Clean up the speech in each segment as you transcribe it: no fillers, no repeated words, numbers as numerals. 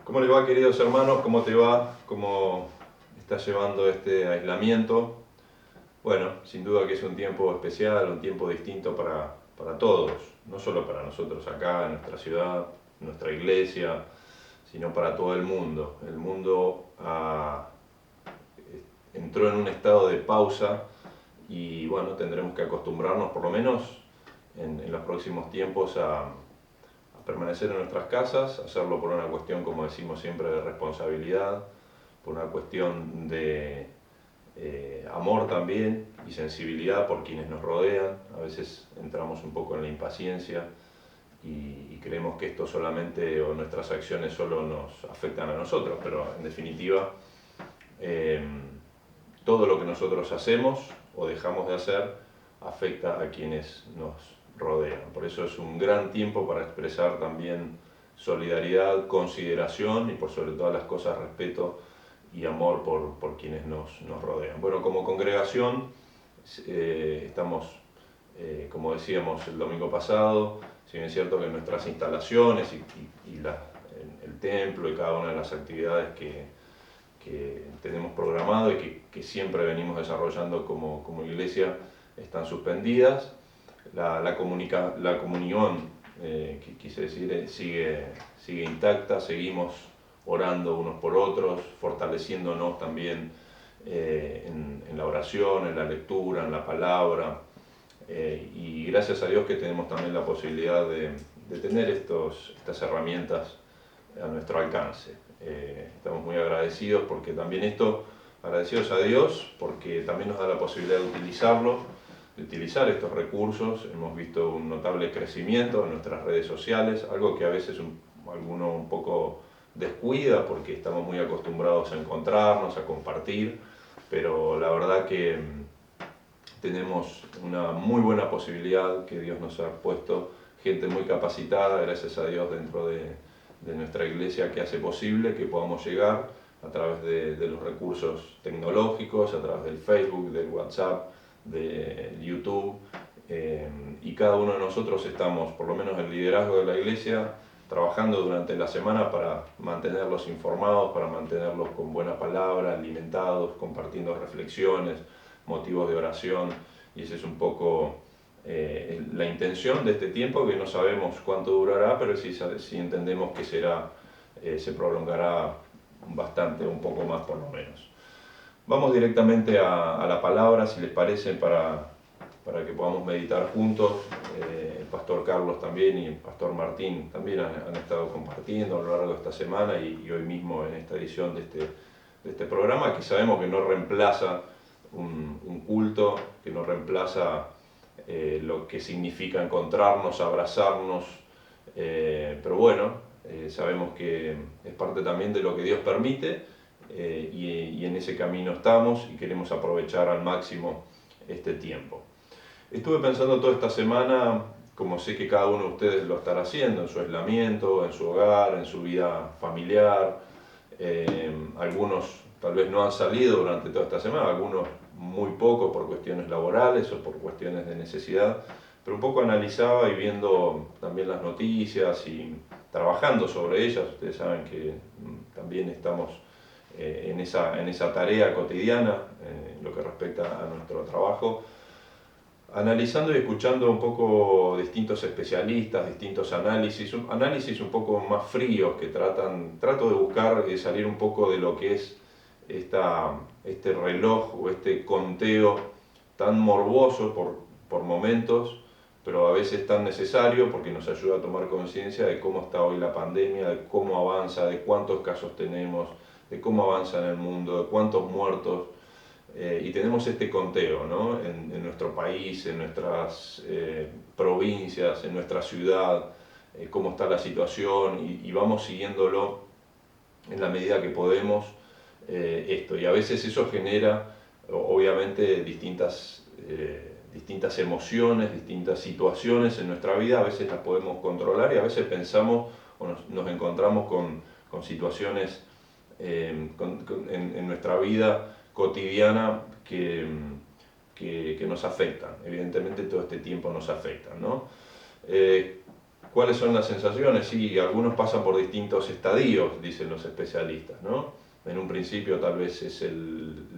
¿Cómo les va, queridos hermanos? ¿Cómo te va? ¿Cómo estás llevando este aislamiento? Bueno, sin duda que es un tiempo especial, un tiempo distinto para todos, no solo para nosotros acá en nuestra ciudad, nuestra iglesia, sino para todo el mundo. El mundo entró en un estado de pausa y bueno, tendremos que acostumbrarnos por lo menos en los próximos tiempos a permanecer en nuestras casas, hacerlo por una cuestión, como decimos siempre, de responsabilidad, por una cuestión de amor también y sensibilidad por quienes nos rodean. A veces entramos un poco en la impaciencia y creemos que esto solamente, o nuestras acciones solo nos afectan a nosotros, pero en definitiva eh, todo lo que nosotros hacemos o dejamos de hacer afecta a quienes nos rodean. Por eso es un gran tiempo para expresar también solidaridad, consideración y por sobre todas las cosas respeto y amor por quienes nos rodean. Bueno, como congregación estamos, como decíamos el domingo pasado, si bien es cierto que nuestras instalaciones y el templo y cada una de las actividades que tenemos programado y que siempre venimos desarrollando como iglesia están suspendidas. La comunión, quise decir, sigue intacta, seguimos orando unos por otros, fortaleciéndonos también en la oración, en la lectura, en la palabra. Y gracias a Dios que tenemos también la posibilidad de tener estas herramientas a nuestro alcance. Estamos muy agradecidos porque también agradecidos a Dios porque también nos da la posibilidad de utilizar estos recursos. Hemos visto un notable crecimiento en nuestras redes sociales, algo que a veces alguno un poco descuida porque estamos muy acostumbrados a encontrarnos, a compartir, pero la verdad que tenemos una muy buena posibilidad que Dios nos ha puesto, gente muy capacitada, gracias a Dios, dentro de nuestra iglesia que hace posible que podamos llegar a través de los recursos tecnológicos, a través del Facebook, del WhatsApp, de YouTube, y cada uno de nosotros estamos, por lo menos el liderazgo de la iglesia, trabajando durante la semana para mantenerlos informados, para mantenerlos con buena palabra, alimentados, compartiendo reflexiones, motivos de oración, y esa es un poco la intención de este tiempo, que no sabemos cuánto durará, pero sí entendemos que se prolongará bastante, un poco más por lo menos. Vamos directamente a la palabra, si les parece, para que podamos meditar juntos. El pastor Carlos también y el pastor Martín también han estado compartiendo a lo largo de esta semana y hoy mismo en esta edición de este programa, que sabemos que no reemplaza un culto, que no reemplaza lo que significa encontrarnos, abrazarnos, pero bueno, sabemos que es parte también de lo que Dios permite, y en ese camino estamos y queremos aprovechar al máximo este tiempo. Estuve pensando toda esta semana, como sé que cada uno de ustedes lo estará haciendo en su aislamiento, en su hogar, en su vida familiar. Algunos tal vez no han salido durante toda esta semana, algunos muy poco por cuestiones laborales o por cuestiones de necesidad, pero un poco analizaba y viendo también las noticias y trabajando sobre ellas. Ustedes saben que también estamos en esa tarea cotidiana, en lo que respecta a nuestro trabajo, analizando y escuchando un poco distintos especialistas, distintos análisis un poco más fríos que trato de buscar y de salir un poco de lo que es este reloj o este conteo tan morboso por momentos, pero a veces tan necesario porque nos ayuda a tomar conciencia de cómo está hoy la pandemia, de cómo avanza, de cuántos casos tenemos, de cómo avanza en el mundo, de cuántos muertos. Y tenemos este conteo, ¿no? En nuestro país, en nuestras provincias, en nuestra ciudad, cómo está la situación, y vamos siguiéndolo en la medida que podemos esto. Y a veces eso genera, obviamente, distintas emociones, distintas situaciones en nuestra vida. A veces las podemos controlar y a veces pensamos o nos encontramos con situaciones en nuestra vida cotidiana que nos afectan. Evidentemente todo este tiempo nos afecta, ¿no? ¿Cuáles son las sensaciones? Sí, algunos pasan por distintos estadios, dicen los especialistas, ¿no? En un principio tal vez es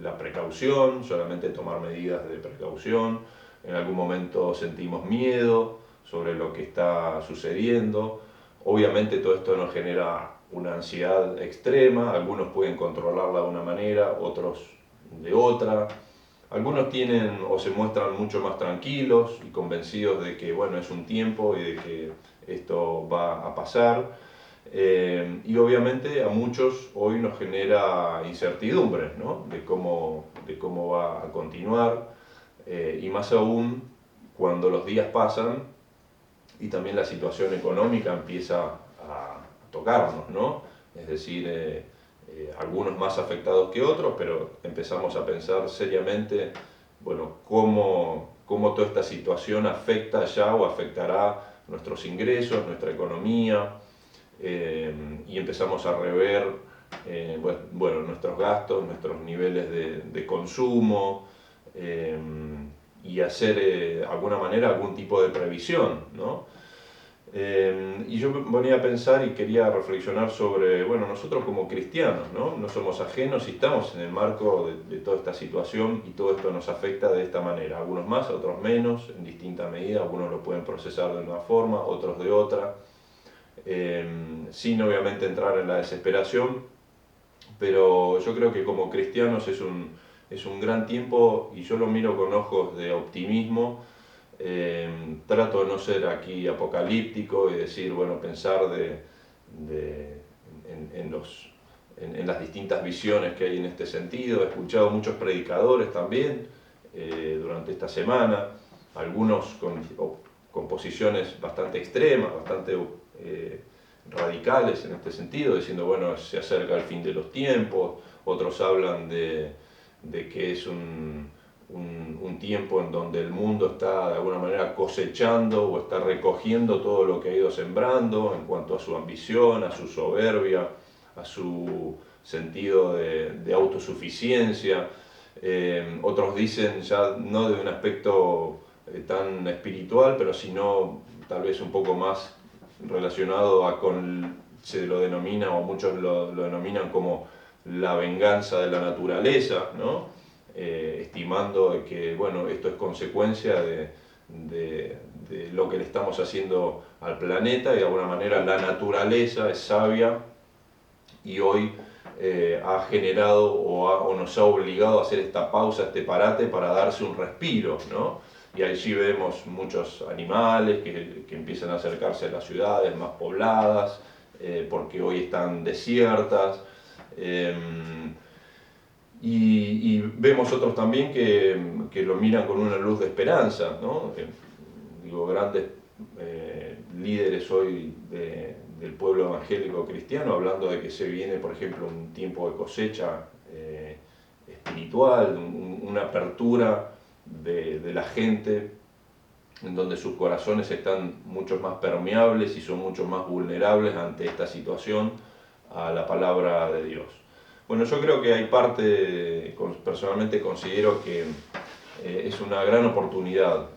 la precaución, solamente tomar medidas de precaución. En algún momento sentimos miedo sobre lo que está sucediendo. Obviamente todo esto nos genera una ansiedad extrema, algunos pueden controlarla de una manera, otros de otra. Algunos tienen o se muestran mucho más tranquilos y convencidos de que bueno, es un tiempo y de que esto va a pasar. Y obviamente a muchos hoy nos genera incertidumbre, ¿no? de cómo va a continuar, y más aún cuando los días pasan y también la situación económica empieza a tocarnos, ¿no? Es decir, algunos más afectados que otros, pero empezamos a pensar seriamente, bueno, cómo toda esta situación afecta ya o afectará nuestros ingresos, nuestra economía, y empezamos a rever bueno, nuestros gastos, nuestros niveles de consumo, y hacer de alguna manera algún tipo de previsión, ¿no? Y yo me ponía a pensar y quería reflexionar sobre, bueno, nosotros como cristianos, ¿no? No somos ajenos y estamos en el marco de toda esta situación y todo esto nos afecta de esta manera. Algunos más, otros menos, en distinta medida. Algunos lo pueden procesar de una forma, otros de otra, sin obviamente entrar en la desesperación. Pero yo creo que como cristianos es un gran tiempo y yo lo miro con ojos de optimismo. Trato de no ser aquí apocalíptico y decir, bueno, pensar en las distintas visiones que hay en este sentido. He escuchado muchos predicadores también durante esta semana, algunos con posiciones bastante extremas, bastante radicales en este sentido, diciendo, bueno, se acerca el fin de los tiempos. Otros hablan de que es un tiempo en donde el mundo está de alguna manera cosechando o está recogiendo todo lo que ha ido sembrando en cuanto a su ambición, a su soberbia, a su sentido de autosuficiencia. Otros dicen ya no de un aspecto tan espiritual, pero sino tal vez un poco más relacionado se lo denomina, o muchos lo denominan como la venganza de la naturaleza, ¿no? Estimando de que bueno, esto es consecuencia de lo que le estamos haciendo al planeta, y de alguna manera la naturaleza es sabia y hoy ha generado o nos ha obligado a hacer esta pausa, este parate para darse un respiro, ¿no? Y allí vemos muchos animales que empiezan a acercarse a las ciudades más pobladas, porque hoy están desiertas. Y vemos otros también que lo miran con una luz de esperanza, ¿no? Digo, grandes líderes hoy del pueblo evangélico cristiano, hablando de que se viene, por ejemplo, un tiempo de cosecha espiritual, una apertura de la gente, en donde sus corazones están mucho más permeables y son mucho más vulnerables ante esta situación a la palabra de Dios. Bueno, yo creo que hay parte, personalmente considero que es una gran oportunidad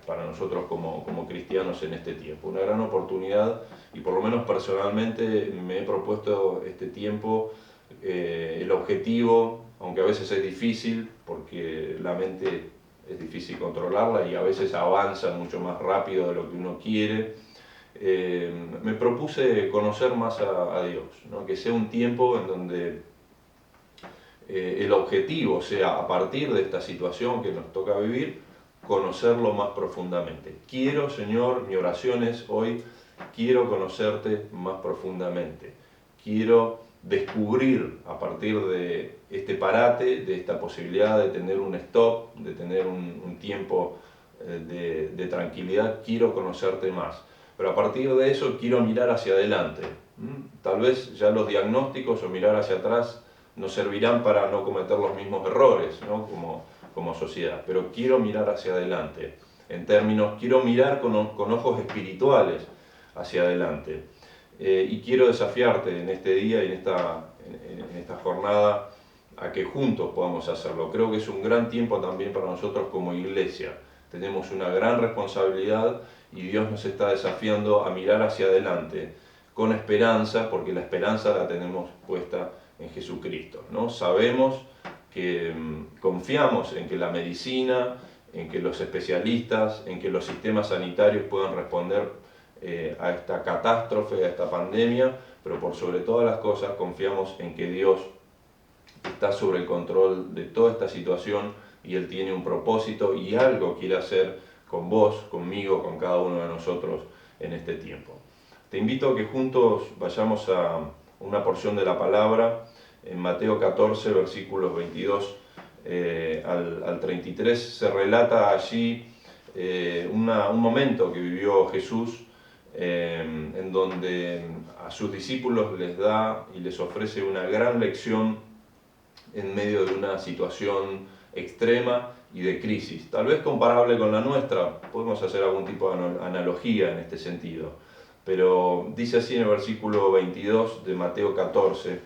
para nosotros como cristianos en este tiempo, una gran oportunidad, y por lo menos personalmente me he propuesto este tiempo, el objetivo, aunque a veces es difícil, porque la mente es difícil controlarla y a veces avanza mucho más rápido de lo que uno quiere. Me propuse conocer más a Dios, ¿no? Que sea un tiempo en donde el objetivo sea, a partir de esta situación que nos toca vivir, conocerlo más profundamente. Quiero, Señor, mi oración es hoy, quiero conocerte más profundamente. Quiero descubrir a partir de este parate, de esta posibilidad de tener un stop, de tener un tiempo de tranquilidad, quiero conocerte más. Pero a partir de eso quiero mirar hacia adelante. Tal vez ya los diagnósticos o mirar hacia atrás nos servirán para no cometer los mismos errores, ¿no? como sociedad, pero quiero mirar hacia adelante, quiero mirar con ojos espirituales hacia adelante, y quiero desafiarte en este día y en esta jornada a que juntos podamos hacerlo. Creo que es un gran tiempo también para nosotros como iglesia, tenemos una gran responsabilidad y Dios nos está desafiando a mirar hacia adelante con esperanza, porque la esperanza la tenemos puesta en Jesucristo, ¿no? Sabemos que confiamos en que la medicina, en que los especialistas, en que los sistemas sanitarios puedan responder a esta catástrofe, a esta pandemia, pero por sobre todas las cosas confiamos en que Dios está sobre el control de toda esta situación y Él tiene un propósito y algo quiere hacer con vos, conmigo, con cada uno de nosotros en este tiempo. Te invito a que juntos vayamos a una porción de la palabra en Mateo 14, versículos 22 al 33. Se relata allí un momento que vivió Jesús en donde a sus discípulos les da y les ofrece una gran lección en medio de una situación extrema y de crisis, tal vez comparable con la nuestra. Podemos hacer algún tipo de analogía en este sentido, pero dice así en el versículo 22 de Mateo 14: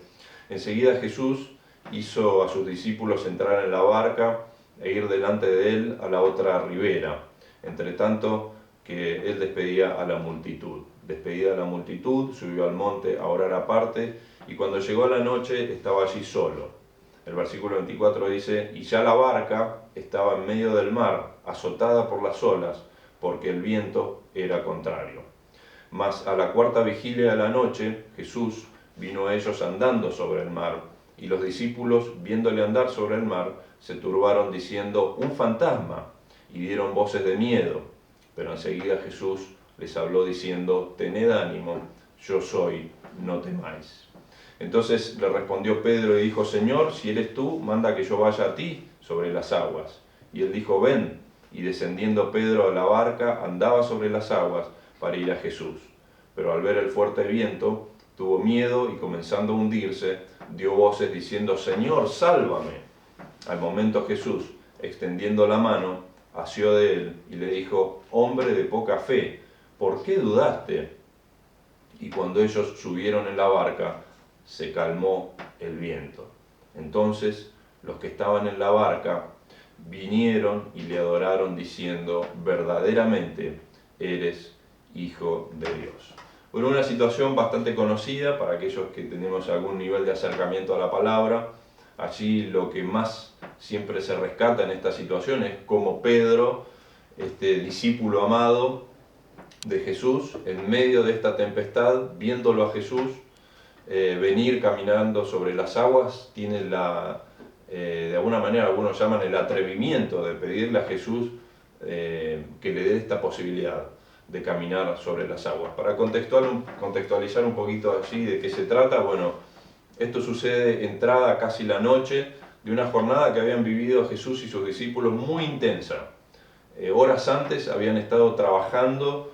enseguida Jesús hizo a sus discípulos entrar en la barca e ir delante de él a la otra ribera, entre tanto que él despedía a la multitud. Despedida a la multitud, subió al monte a orar aparte, y cuando llegó la noche estaba allí solo. El versículo 24 dice: y ya la barca estaba en medio del mar, azotada por las olas, porque el viento era contrario. Mas a la cuarta vigilia de la noche, Jesús vino a ellos andando sobre el mar, y los discípulos, viéndole andar sobre el mar, se turbaron diciendo: un fantasma, y dieron voces de miedo. Pero enseguida Jesús les habló diciendo: tened ánimo, yo soy, no temáis. Entonces le respondió Pedro y dijo: Señor, si eres tú, manda que yo vaya a ti sobre las aguas. Y él dijo: ven. Y descendiendo Pedro a la barca, andaba sobre las aguas para ir a Jesús. Pero al ver el fuerte viento, tuvo miedo y comenzando a hundirse, dio voces diciendo: Señor, sálvame. Al momento Jesús, extendiendo la mano, asió de él y le dijo: hombre de poca fe, ¿por qué dudaste? Y cuando ellos subieron en la barca, se calmó el viento. Entonces los que estaban en la barca vinieron y le adoraron diciendo: verdaderamente eres Hijo de Dios. Bueno, una situación bastante conocida para aquellos que tenemos algún nivel de acercamiento a la palabra. Allí lo que más siempre se rescata en esta situación es cómo Pedro, este discípulo amado de Jesús, en medio de esta tempestad, viéndolo a Jesús venir caminando sobre las aguas, tiene de alguna manera, algunos llaman el atrevimiento de pedirle a Jesús que le dé esta posibilidad de caminar sobre las aguas. Para contextualizar un poquito allí de qué se trata, bueno, esto sucede entrada casi la noche de una jornada que habían vivido Jesús y sus discípulos muy intensa. Horas antes habían estado trabajando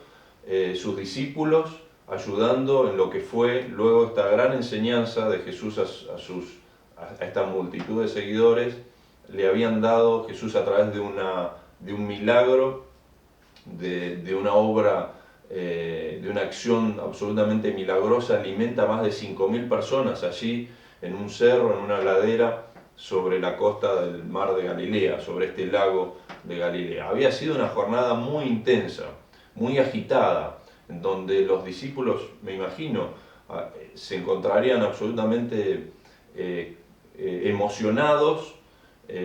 sus discípulos, ayudando en lo que fue luego esta gran enseñanza de Jesús a esta multitud de seguidores. Le habían dado Jesús a través de un milagro, de una obra, de una acción absolutamente milagrosa, alimenta a más de 5.000 personas allí en un cerro, en una ladera, sobre la costa del mar de Galilea, sobre este lago de Galilea. Había sido una jornada muy intensa, muy agitada, en donde los discípulos, me imagino, se encontrarían absolutamente emocionados,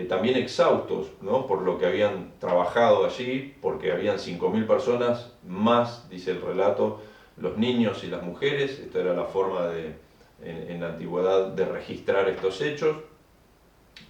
también exhaustos, ¿no?, por lo que habían trabajado allí, porque habían 5.000 personas, más, dice el relato, los niños y las mujeres. Esta era la forma en la antigüedad de registrar estos hechos,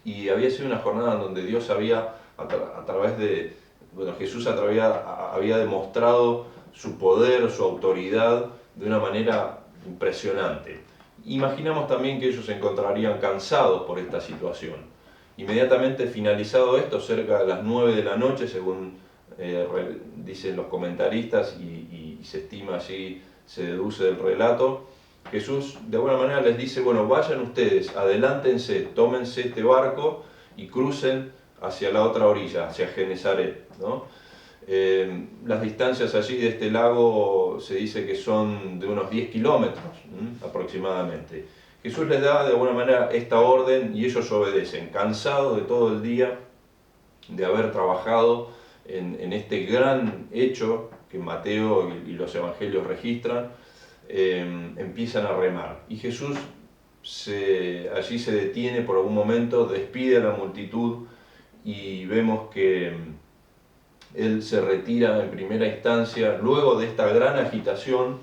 y había sido una jornada en donde Dios había, a través de, bueno, Jesús había demostrado su poder, su autoridad de una manera impresionante. Imaginamos también que ellos se encontrarían cansados por esta situación. Inmediatamente finalizado esto, cerca de las 9 de la noche, según dicen los comentaristas y se estima allí, se deduce del relato, Jesús de alguna manera les dice: bueno, vayan ustedes, adelántense, tómense este barco y crucen hacia la otra orilla, hacia Genezaret, ¿no? Las distancias allí de este lago se dice que son de unos 10 kilómetros aproximadamente. Jesús les da de alguna manera esta orden y ellos obedecen, cansados de todo el día, de haber trabajado en este gran hecho que Mateo y los evangelios registran, empiezan a remar. Y Jesús allí se detiene por algún momento, despide a la multitud y vemos que él se retira en primera instancia. Luego de esta gran agitación,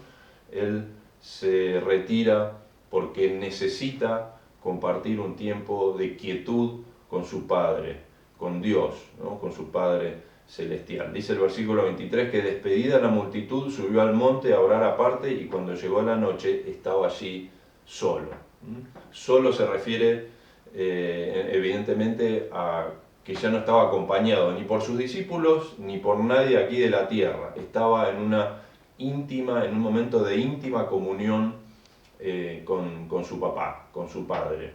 él se retira porque necesita compartir un tiempo de quietud con su Padre, con Dios, ¿no? Con su Padre celestial. Dice el versículo 23 que despedida la multitud subió al monte a orar aparte y cuando llegó la noche estaba allí solo. Solo se refiere evidentemente a que ya no estaba acompañado ni por sus discípulos ni por nadie aquí de la tierra. Estaba en un momento de íntima comunión con su papá, con su padre.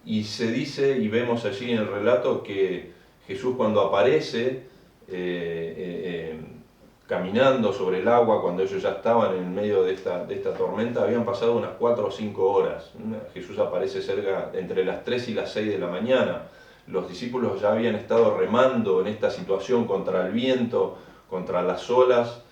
Y se dice, y vemos allí en el relato, que Jesús cuando aparece caminando sobre el agua, cuando ellos ya estaban en medio de esta tormenta, habían pasado unas 4 o 5 horas. Jesús aparece cerca entre las 3 y las 6 de la mañana. Los discípulos ya habían estado remando en esta situación contra el viento, contra las olas,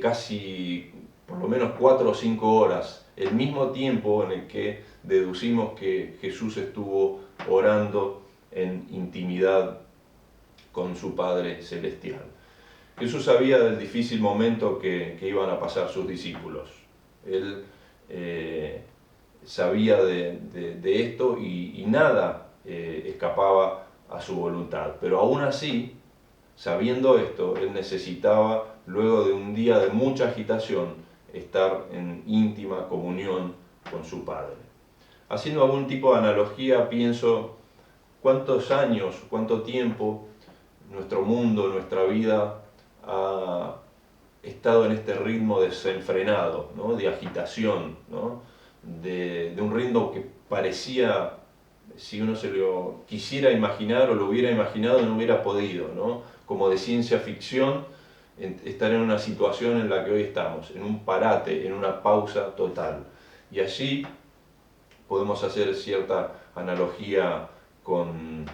casi por lo menos 4 o 5 horas, el mismo tiempo en el que deducimos que Jesús estuvo orando en intimidad con su Padre Celestial. Jesús sabía del difícil momento que iban a pasar sus discípulos. Él sabía de esto y nada escapaba a su voluntad. Pero aún así, sabiendo esto, él necesitaba, luego de un día de mucha agitación, estar en íntima comunión con su Padre. Haciendo algún tipo de analogía, pienso cuántos años, cuánto tiempo nuestro mundo, nuestra vida ha estado en este ritmo desenfrenado, ¿no? De agitación, ¿no? de un ritmo que parecía, si uno se lo quisiera imaginar o lo hubiera imaginado, no hubiera podido, ¿no? Como de ciencia ficción, estar en una situación en la que hoy estamos, en un parate, en una pausa total. Y allí podemos hacer cierta analogía con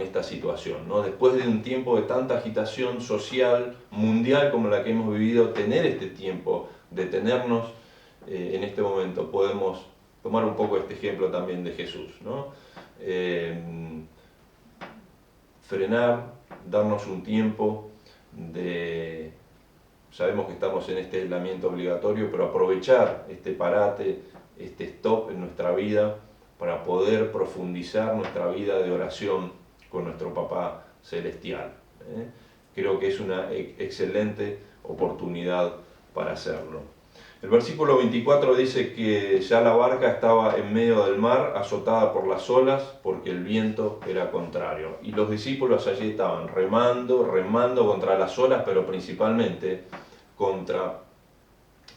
esta situación, ¿no? Después de un tiempo de tanta agitación social, mundial como la que hemos vivido, tener este tiempo, detenernos en este momento, podemos tomar un poco este ejemplo también de Jesús, ¿no? Frenar, darnos un tiempo sabemos que estamos en este aislamiento obligatorio, pero aprovechar este parate, este stop en nuestra vida para poder profundizar nuestra vida de oración con nuestro Papá Celestial. Creo que es una excelente oportunidad para hacerlo. El versículo 24 dice que ya la barca estaba en medio del mar, azotada por las olas, porque el viento era contrario. Y los discípulos allí estaban remando contra las olas, pero principalmente contra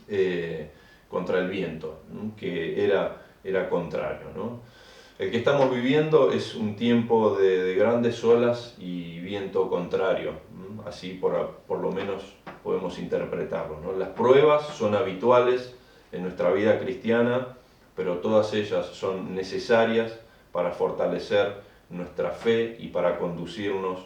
el viento, ¿no? Que era contrario, ¿no? El que estamos viviendo es un tiempo de grandes olas y viento contrario, ¿no? Así por lo menos podemos interpretarlo, ¿no? Las pruebas son habituales en nuestra vida cristiana, pero todas ellas son necesarias para fortalecer nuestra fe y para conducirnos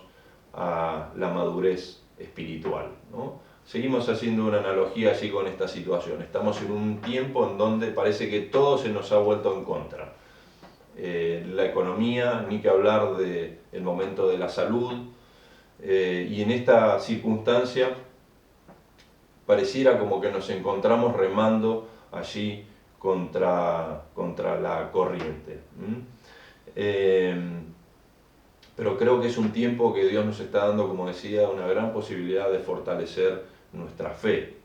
a la madurez espiritual, ¿no? Seguimos haciendo una analogía allí con esta situación. Estamos en un tiempo en donde parece que todo se nos ha vuelto en contra. La economía, ni que hablar del momento de la salud, y en esta circunstancia pareciera como que nos encontramos remando allí contra la corriente. Pero creo que es un tiempo que Dios nos está dando, como decía, una gran posibilidad de fortalecer nuestra fe.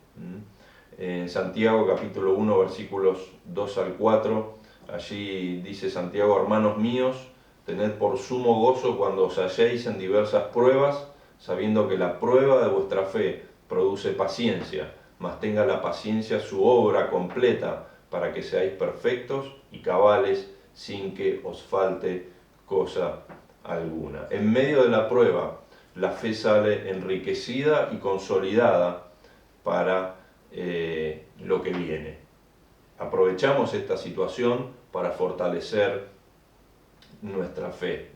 En Santiago capítulo 1 versículos 2 al 4, allí dice Santiago: hermanos míos, tened por sumo gozo cuando os halléis en diversas pruebas, sabiendo que la prueba de vuestra fe produce paciencia, mas tenga la paciencia su obra completa, para que seáis perfectos y cabales, sin que os falte cosa alguna. En medio de la prueba, la fe sale enriquecida y consolidada para lo que viene. Aprovechamos esta situación para fortalecer nuestra fe.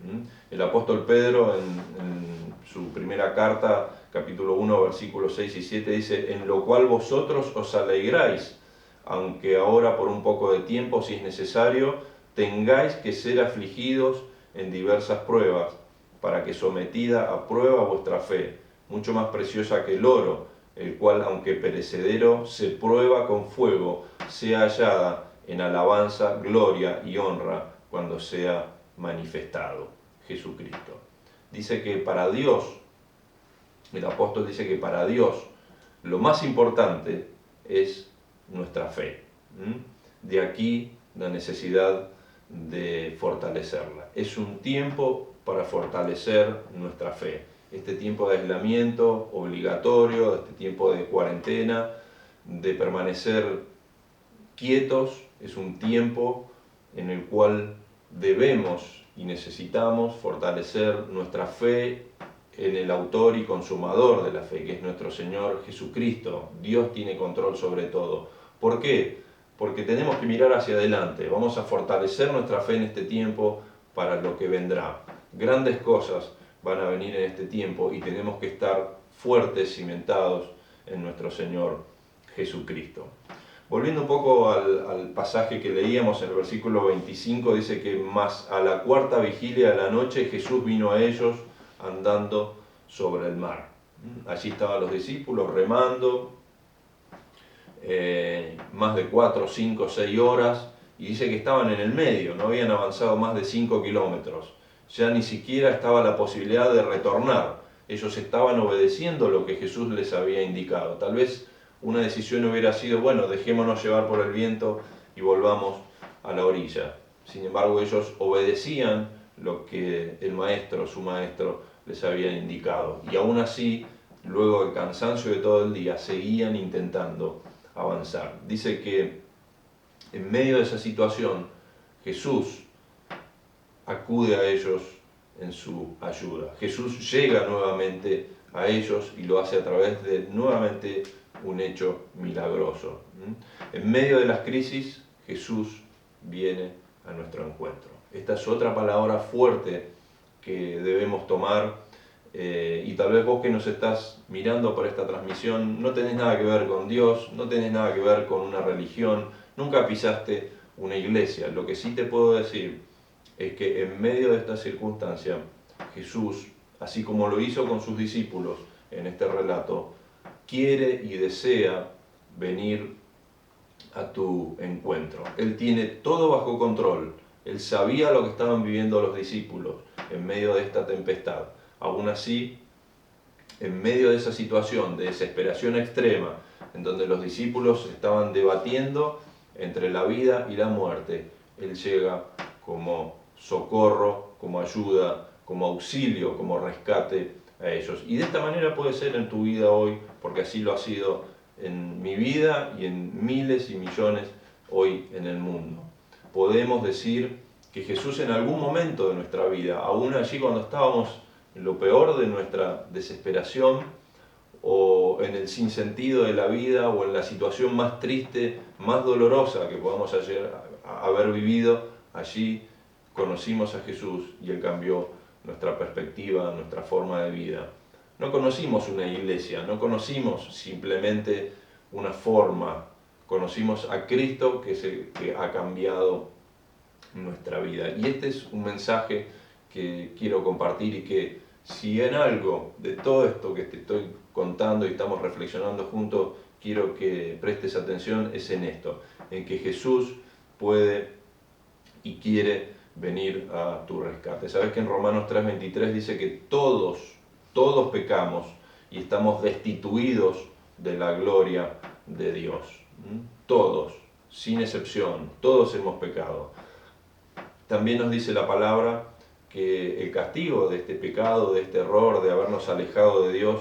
El apóstol Pedro en su primera carta, capítulo 1, versículos 6 y 7, dice: en lo cual vosotros os alegráis, aunque ahora por un poco de tiempo, si es necesario, tengáis que ser afligidos en diversas pruebas, para que sometida a prueba vuestra fe, mucho más preciosa que el oro, el cual, aunque perecedero, se prueba con fuego, sea hallada en alabanza, gloria y honra cuando sea manifestado Jesucristo. Dice que para Dios, el apóstol dice que para Dios lo más importante es nuestra fe. De aquí la necesidad de fortalecerla. Es un tiempo para fortalecer nuestra fe. Este tiempo de aislamiento obligatorio, este tiempo de cuarentena, de permanecer quietos, es un tiempo en el cual debemos y necesitamos fortalecer nuestra fe en el autor y consumador de la fe, que es nuestro Señor Jesucristo. Dios tiene control sobre todo. ¿Por qué? Porque tenemos que mirar hacia adelante. Vamos a fortalecer nuestra fe en este tiempo para lo que vendrá. Grandes cosas van a venir en este tiempo y tenemos que estar fuertes, cimentados en nuestro Señor Jesucristo. Volviendo un poco al pasaje que leíamos en el versículo 25, dice que más a la cuarta vigilia de la noche Jesús vino a ellos andando sobre el mar. Allí estaban los discípulos remando, más de 4, 5, 6 horas, y dice que estaban en el medio, no habían avanzado más de 5 kilómetros. Ya ni siquiera estaba la posibilidad de retornar. Ellos estaban obedeciendo lo que Jesús les había indicado. Tal vez una decisión hubiera sido: bueno, dejémonos llevar por el viento y volvamos a la orilla. Sin embargo, ellos obedecían lo que el maestro, su maestro, les había indicado. Y aún así, luego del cansancio de todo el día, seguían intentando avanzar. Dice que en medio de esa situación, Jesús acude a ellos en su ayuda. Jesús llega nuevamente a ellos y lo hace a través de nuevamente un hecho milagroso. En medio de las crisis, Jesús viene a nuestro encuentro. Esta es otra palabra fuerte que debemos tomar, y tal vez vos que nos estás mirando por esta transmisión no tenés nada que ver con Dios, no tenés nada que ver con una religión, nunca pisaste una iglesia. Lo que sí te puedo decir es que en medio de esta circunstancia, Jesús, así como lo hizo con sus discípulos en este relato, quiere y desea venir a tu encuentro. Él tiene todo bajo control. Él sabía lo que estaban viviendo los discípulos en medio de esta tempestad. Aún así, en medio de esa situación de desesperación extrema, en donde los discípulos estaban debatiendo entre la vida y la muerte, Él llega como socorro, como ayuda, como auxilio, como rescate a ellos. Y de esta manera puede ser en tu vida hoy, porque así lo ha sido en mi vida y en miles y millones hoy en el mundo. Podemos decir que Jesús en algún momento de nuestra vida, aún allí cuando estábamos en lo peor de nuestra desesperación, o en el sinsentido de la vida, o en la situación más triste, más dolorosa que podamos haber vivido, allí conocimos a Jesús y Él cambió nuestra perspectiva, nuestra forma de vida. No conocimos una iglesia, no conocimos simplemente una forma, conocimos a Cristo que ha cambiado nuestra vida. Y este es un mensaje que quiero compartir, y que si en algo de todo esto que te estoy contando y estamos reflexionando juntos, quiero que prestes atención, es en esto, en que Jesús puede y quiere venir a tu rescate. Sabes que en Romanos 3:23 dice que todos pecamos y estamos destituidos de la gloria de Dios. Todos, sin excepción, todos hemos pecado. También nos dice la palabra que el castigo de este pecado, de este error, de habernos alejado de Dios,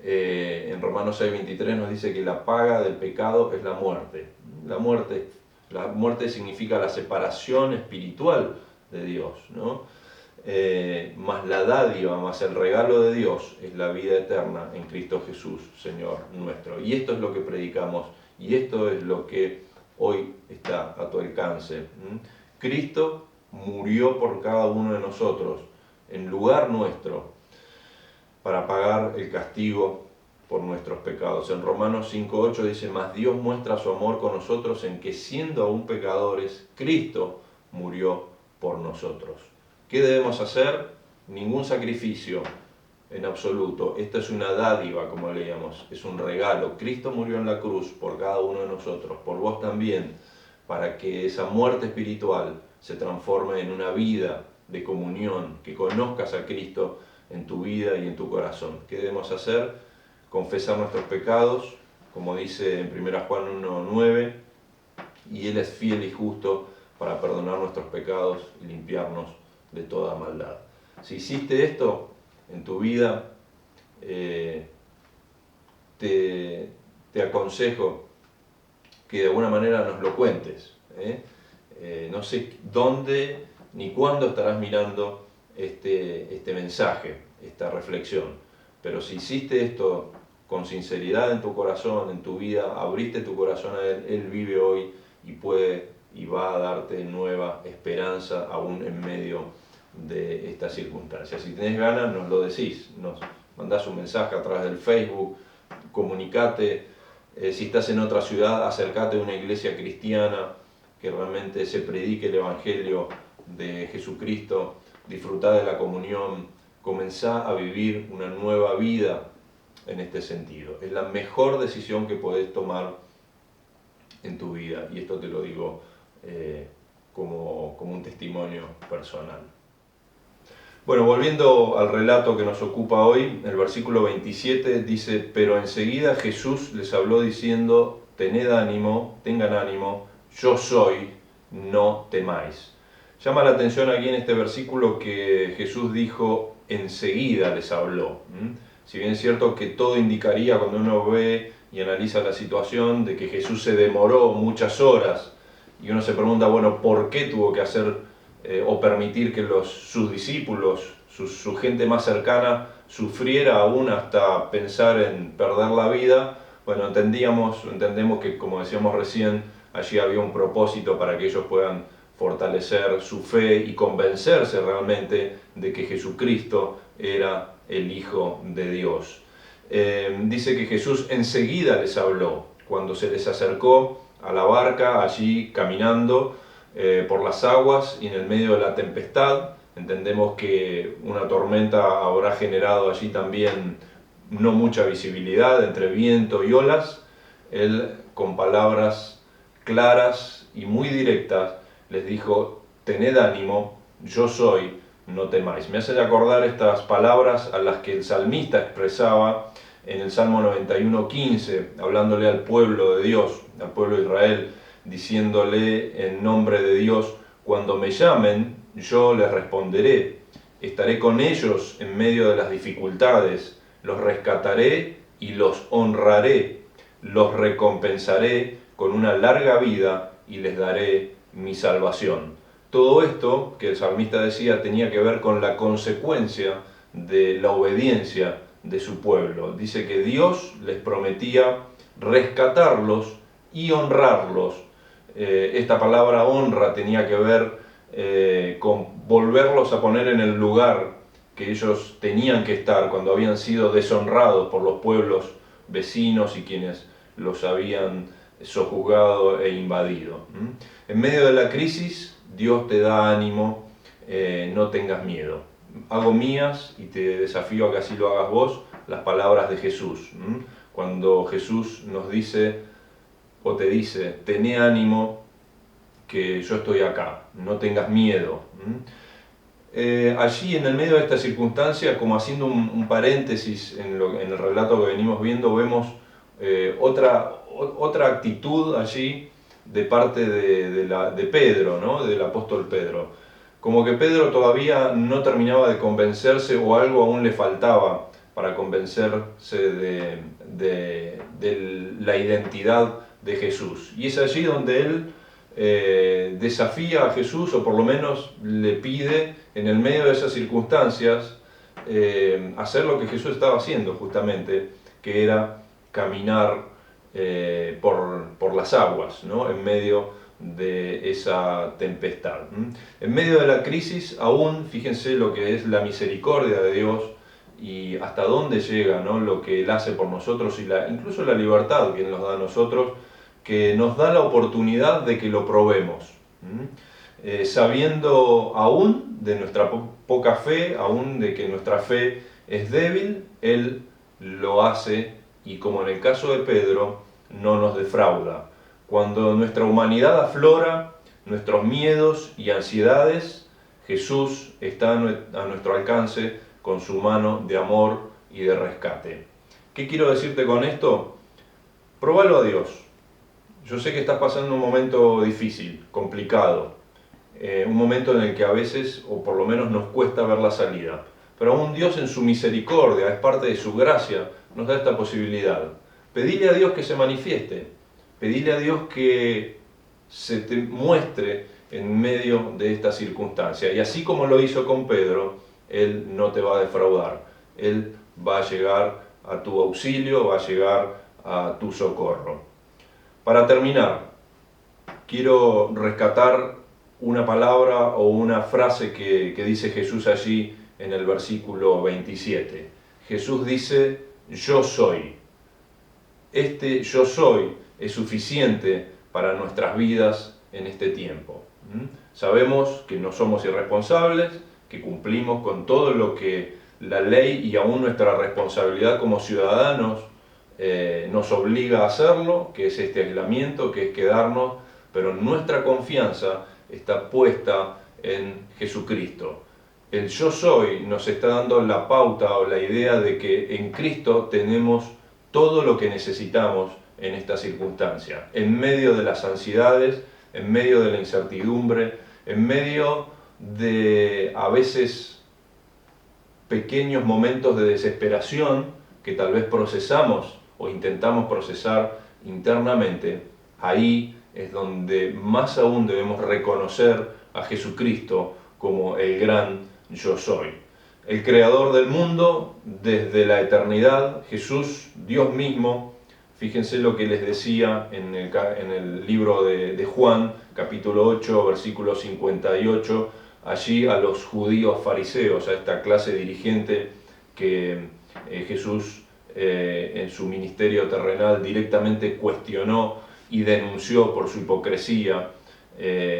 en Romanos 6:23 nos dice que la paga del pecado es la muerte. La muerte significa la separación espiritual de Dios, ¿no? Más la dádiva, más el regalo de Dios es la vida eterna en Cristo Jesús, Señor nuestro. Y esto es lo que predicamos, y esto es lo que hoy está a tu alcance. Cristo murió por cada uno de nosotros, en lugar nuestro, para pagar el castigo por nuestros pecados. En Romanos 5:8 dice: mas Dios muestra su amor con nosotros en que, siendo aún pecadores, Cristo murió por nosotros. ¿Qué debemos hacer? Ningún sacrificio en absoluto. Esta es una dádiva, como leíamos, es un regalo. Cristo murió en la cruz por cada uno de nosotros, por vos también, para que esa muerte espiritual se transforme en una vida de comunión, que conozcas a Cristo en tu vida y en tu corazón. ¿Qué debemos hacer? Confesar nuestros pecados, como dice en 1 Juan 1:9, y Él es fiel y justo para perdonar nuestros pecados y limpiarnos de toda maldad. Si hiciste esto en tu vida, te aconsejo que de alguna manera nos lo cuentes. No sé dónde ni cuándo estarás mirando este mensaje, esta reflexión, pero si hiciste esto con sinceridad en tu corazón, en tu vida, abriste tu corazón a Él, Él vive hoy y puede y va a darte nueva esperanza aún en medio de estas circunstancias. Si tenés ganas, nos lo decís, nos mandás un mensaje a través del Facebook, comunicate. Si estás en otra ciudad, acércate a una iglesia cristiana que realmente se predique el Evangelio de Jesucristo, disfrutá de la comunión, comenzá a vivir una nueva vida en este sentido. Es la mejor decisión que podés tomar en tu vida, y esto te lo digo como un testimonio personal. Bueno, volviendo al relato que nos ocupa hoy, el versículo 27 dice: pero enseguida Jesús les habló diciendo: tened ánimo, tengan ánimo, yo soy, no temáis. Llama la atención aquí en este versículo que Jesús dijo: enseguida les habló. Si bien es cierto que todo indicaría, cuando uno ve y analiza la situación, de que Jesús se demoró muchas horas, y uno se pregunta, bueno, ¿por qué tuvo que hacer o permitir que sus discípulos, su gente más cercana, sufriera aún hasta pensar en perder la vida? Bueno, entendemos que, como decíamos recién, allí había un propósito para que ellos puedan fortalecer su fe y convencerse realmente de que Jesucristo era el Hijo de Dios. Dice que Jesús enseguida les habló, cuando se les acercó a la barca, allí caminando por las aguas y en el medio de la tempestad. Entendemos que una tormenta habrá generado allí también no mucha visibilidad entre viento y olas. Él, con palabras claras y muy directas, les dijo: tened ánimo, yo soy, no temáis. Me hace acordar estas palabras a las que el salmista expresaba en el Salmo 91:15, hablándole al pueblo de Dios, al pueblo de Israel, diciéndole en nombre de Dios: cuando me llamen, yo les responderé, estaré con ellos en medio de las dificultades, los rescataré y los honraré, los recompensaré con una larga vida y les daré mi salvación. Todo esto que el salmista decía tenía que ver con la consecuencia de la obediencia de su pueblo. Dice que Dios les prometía rescatarlos y honrarlos. Esta palabra honra tenía que ver con volverlos a poner en el lugar que ellos tenían que estar cuando habían sido deshonrados por los pueblos vecinos y quienes los habían sojuzgado e invadido. En medio de la crisis, Dios te da ánimo, no tengas miedo. Hago mías, y te desafío a que así lo hagas vos, las palabras de Jesús. Cuando Jesús nos dice o te dice: tené ánimo, que yo estoy acá, no tengas miedo. Allí, en el medio de esta circunstancia, como haciendo un paréntesis en el relato que venimos viendo, vemos otra actitud allí de parte de Pedro, ¿no? Del apóstol Pedro. Como que Pedro todavía no terminaba de convencerse, o algo aún le faltaba para convencerse de la identidad de Jesús. Y es allí donde él desafía a Jesús, o por lo menos le pide, en el medio de esas circunstancias, hacer lo que Jesús estaba haciendo justamente, que era caminar por las aguas, ¿no? En medio de esa tempestad. En medio de la crisis, aún fíjense lo que es la misericordia de Dios y hasta dónde llega, ¿no?, lo que Él hace por nosotros y incluso la libertad que Él nos da a nosotros, que nos da la oportunidad de que lo probemos. Sabiendo aún de nuestra poca fe, aún de que nuestra fe es débil, Él lo hace y, como en el caso de Pedro, no nos defrauda. Cuando nuestra humanidad aflora, nuestros miedos y ansiedades, Jesús está a nuestro alcance con su mano de amor y de rescate. ¿Qué quiero decirte con esto? Probalo a Dios. Yo sé que estás pasando un momento difícil, complicado, un momento en el que a veces, o por lo menos nos cuesta ver la salida. Pero aún Dios en su misericordia, es parte de su gracia, nos da esta posibilidad. Pedile a Dios que se manifieste. Pedile a Dios que se te muestre en medio de esta circunstancia. Y así como lo hizo con Pedro, Él no te va a defraudar. Él va a llegar a tu auxilio, va a llegar a tu socorro. Para terminar, quiero rescatar una palabra o una frase que dice Jesús allí en el versículo 27. Jesús dice, yo soy. Este yo soy es suficiente para nuestras vidas en este tiempo. Sabemos que no somos irresponsables, que cumplimos con todo lo que la ley y aún nuestra responsabilidad como ciudadanos nos obliga a hacerlo, que es este aislamiento, que es quedarnos, pero nuestra confianza está puesta en Jesucristo. El yo soy nos está dando la pauta o la idea de que en Cristo tenemos todo lo que necesitamos en esta circunstancia, en medio de las ansiedades, en medio de la incertidumbre, en medio de a veces pequeños momentos de desesperación que tal vez procesamos o intentamos procesar internamente. Ahí es donde más aún debemos reconocer a Jesucristo como el gran yo soy. El creador del mundo desde la eternidad, Jesús, Dios mismo. Fíjense lo que les decía en el libro de Juan, capítulo 8, versículo 58, allí a los judíos fariseos, a esta clase dirigente que Jesús en su ministerio terrenal directamente cuestionó y denunció por su hipocresía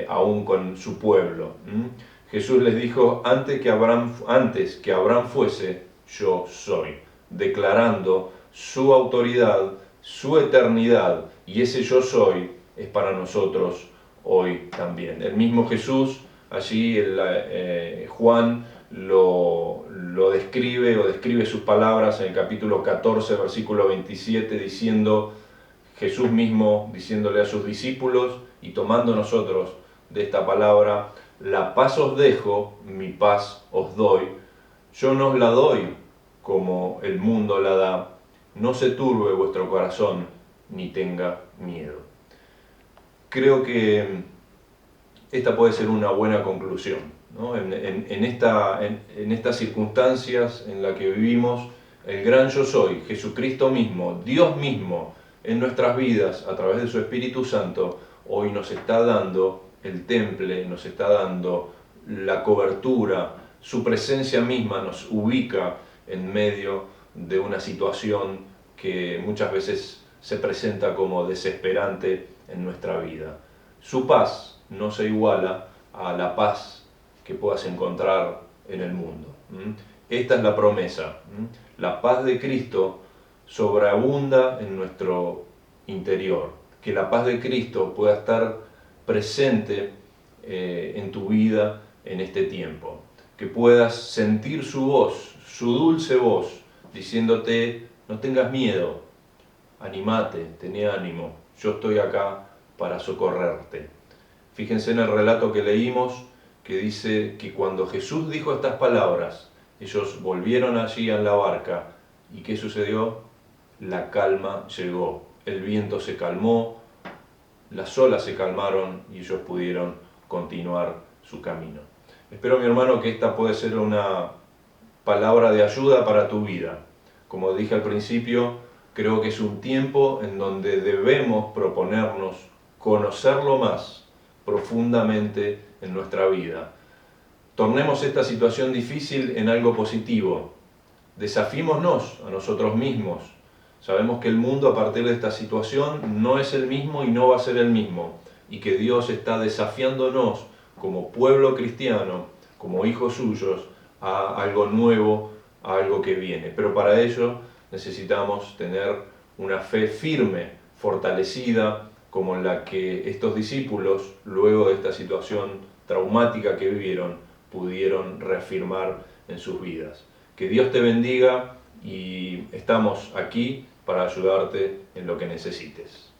aún con su pueblo. Jesús les dijo, antes que Abraham fuese, yo soy, declarando su autoridad, su eternidad, y ese yo soy es para nosotros hoy también. El mismo Jesús, allí Juan lo describe o describe sus palabras en el capítulo 14, versículo 27, diciendo, Jesús mismo diciéndole a sus discípulos y tomando nosotros de esta palabra, la paz os dejo, mi paz os doy. Yo no os la doy como el mundo la da. No se turbe vuestro corazón, ni tenga miedo. Creo que esta puede ser una buena conclusión, ¿no? En estas circunstancias en las que vivimos, el gran yo soy, Jesucristo mismo, Dios mismo, en nuestras vidas, a través de su Espíritu Santo, hoy nos está dando el temple, nos está dando la cobertura, su presencia misma nos ubica en medio de una situación que muchas veces se presenta como desesperante en nuestra vida. Su paz no se iguala a la paz que puedas encontrar en el mundo. Esta es la promesa. La paz de Cristo sobreabunda en nuestro interior. Que la paz de Cristo pueda estar presente en tu vida en este tiempo. Que puedas sentir su voz, su dulce voz, diciéndote, no tengas miedo, animate, tené ánimo, yo estoy acá para socorrerte. Fíjense en el relato que leímos, que dice que cuando Jesús dijo estas palabras, ellos volvieron allí en la barca, ¿y qué sucedió? La calma llegó, el viento se calmó, las olas se calmaron y ellos pudieron continuar su camino. Espero, mi hermano, que esta puede ser una palabra de ayuda para tu vida. Como dije al principio, creo que es un tiempo en donde debemos proponernos conocerlo más, profundamente en nuestra vida. Tornemos esta situación difícil en algo positivo. Desafiémonos a nosotros mismos. Sabemos que el mundo a partir de esta situación no es el mismo y no va a ser el mismo, y que Dios está desafiándonos como pueblo cristiano, como hijos suyos, a algo nuevo, a algo que viene. Pero para ello necesitamos tener una fe firme, fortalecida, como la que estos discípulos, luego de esta situación traumática que vivieron, pudieron reafirmar en sus vidas. Que Dios te bendiga y estamos aquí para ayudarte en lo que necesites.